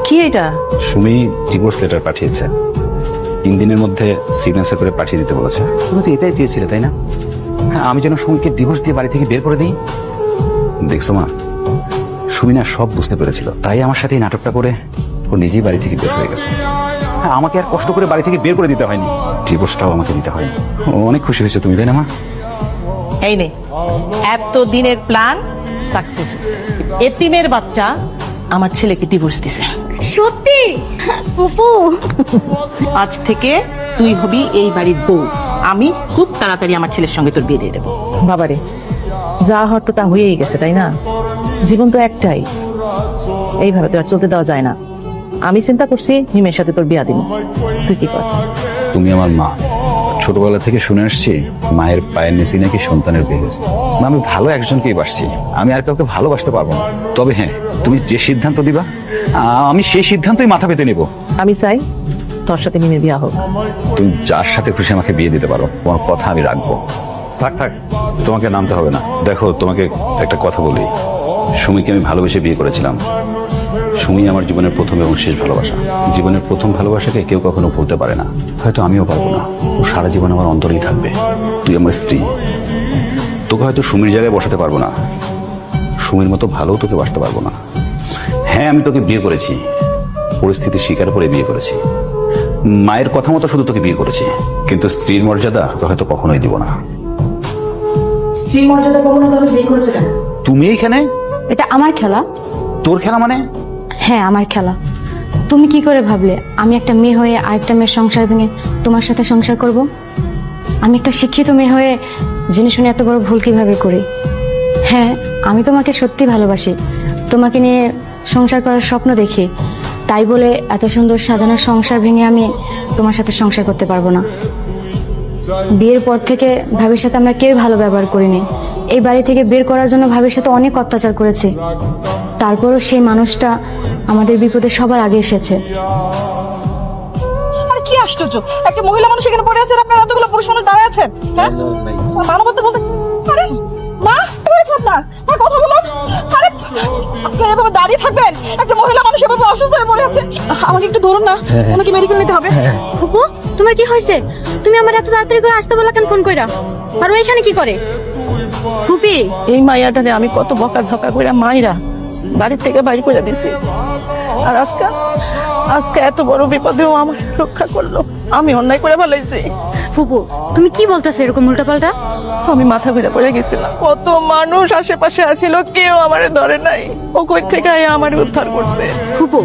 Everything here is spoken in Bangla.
কি এটা? সুমি ডিভোর্স লেটার পাঠিয়েছে, 3 দিনের মধ্যে সিগনেচার করে পাঠিয়ে দিতে বলেছে। তুমি তো এটাই চেয়েছিলে তাই না? হ্যাঁ, আমি যেন সুমিকে ডিভোর্স দিয়ে বাড়ি থেকে বের করে দিই। দেখছো মা, সুমি না সব বুঝতে পেরেছিল, তাই আমার সাথে এই নাটকটা করে ও নিজেই বাড়ি থেকে বের হয়ে গেছে। হ্যাঁ, আমাকে আর কষ্ট করে বাড়ি থেকে বের করে দিতে হয়নি, ডিভোর্সটাও আমাকে দিতে হয়নি। ও অনেক খুশি হয়েছে তুমি, তাই না মা? এই নে, এত দিনের প্ল্যান সাকসেস হয়েছে। এতিমের বাচ্চা আমার ছেলেকে ডিভোর্স দিছে। সত্যি ফুপু? আজ থেকে তুই হবি এই বাড়ির বউ। আমি খুব তাড়াতাড়ি আমার ছেলের সঙ্গে তোর বিয়ে দিয়ে দেবো। বাবারে, যা হওয়ার তো তা হয়েই গেছে, তাই না? জীবন তো একটাই, এইভাবে তো আর চলতে দেওয়া যায় না। আমি চিন্তা করছি হিমের সাথে তোর বিয়া দিব। তুই কি করছিস? তুমি আমার মা, ছোটবেলা থেকে শুনে আসছি মায়ের পায়ের নিচে নাকি সন্তানের বেহেশত। আমি ভালো একজনকেই বাসছি, আমি আর কাউকে ভালোবাসতে পারবো না। তবে হ্যাঁ, তুমি যে সিদ্ধান্ত দিবা আমি সেই সিদ্ধান্তই মাথা পেতে নেব। আমি চাই তোর সাথে হিমের বিয়া হোক। তুমি যার সাথে খুশি আমাকে বিয়ে দিতে পারো, তোমার কথা আমি রাখবো। থাক থাক, তোমাকে নামতে হবে না। দেখো, তোমাকে একটা কথা বলি, সুমিকে আমি ভালোবেসে বিয়ে করেছিলাম। সুমি আমার জীবনের প্রথম এবং শেষ ভালোবাসা। জীবনের প্রথম ভালোবাসাকে কেউ কখনো ভুলতে পারে না, হয়তো আমিও পারবো না। ও সারা জীবন আমার অন্তরেই থাকবে। তুই আমার স্ত্রী, তোকে হয়তো সুমির জায়গায় বসাতে পারবো না, সুমির মতো ভালোও তোকে বাসতে পারবো না। হ্যাঁ, আমি তোকে বিয়ে করেছি, পরিস্থিতি স্বীকার করে বিয়ে করেছি, মায়ের কথা মতো শুধু তোকে বিয়ে করেছি, কিন্তু স্ত্রীর মর্যাদা তোকে হয়তো কখনোই দিব না। স্ত্রীর মর্যাদা কখনো ভাবে বিয়ে করেছো কেন? তুমি এইখানে? এটা আমার খেলা। তোর খেলা মানে? হ্যাঁ, আমার খেলা। তুমি কি করে ভাবলে আমি একটা মেয়ে হয়ে আরেকটা মেয়ের সংসার ভেঙে তোমার সাথে সংসার করব? আমি একটা শিক্ষিত মেয়ে হয়ে জেনে শুনে এত বড় ভুল কিভাবে করি? হ্যাঁ, আমি তোমাকে সত্যি ভালোবাসি, তোমাকে নিয়ে সংসার করার স্বপ্ন দেখি। তাই বলে এত সুন্দর সাজানো সংসার ভেঙে আমি তোমার সাথে সংসার করতে পারবো না। বিয়ের পর থেকে ভাবির সাথে আমরা কেউ ভালো ব্যবহার করিনি। এই বাড়ি থেকে বের করার জন্য ভাবির সাথে অনেক অত্যাচার করেছি, তারপরও সেই মানুষটা আমাদের বিপদে সবার আগে এসেছে। আর কি আশ্চর্য, একটা মহিলা মানুষ এখানে পড়ে আছেন, আপনারা এতগুলো পুরুষ মানুষ দাঁড়ায় আছেন। হ্যাঁ, মানবতা বলতে আরে মা, কি হয়েছে আপনার? মা, কথা বলুন। আরে আপনি এভাবে দাঁড়িয়ে থাকবেন? একটা মহিলা মানুষ এভাবে অসুস্থ হয়ে পড়ে আছে, আমাকে একটু ধরুন না, ওনাকে মেডিকেল নিতে হবে। ফুপু, তোমার কি হয়েছে? তুমি আমার এত তাড়াতাড়ি করে আসতে বলা কেন ফোন কইরা? আর ও এখানে কি করে? ফুপি, এই মাইয়াটারে আমি কত বকাঝকা করে মাইরা বাড়ির থেকে বাইরে করে দিছি, আর আজকে এত বড় বিপদেও আমার রক্ষা করলো। আমি অন্যায় করে ভালোইছি। ফুপু, তুমি কি বলতেছো এরকম উল্টাপাল্টা? আমি মাথা ঘুরে পড়ে গেছিলাম, কত মানুষ আশেপাশে আসিল, কেউ আমারে ধরে নাই। ও কই থেকে আমার উদ্ধার করছে। ফুপু,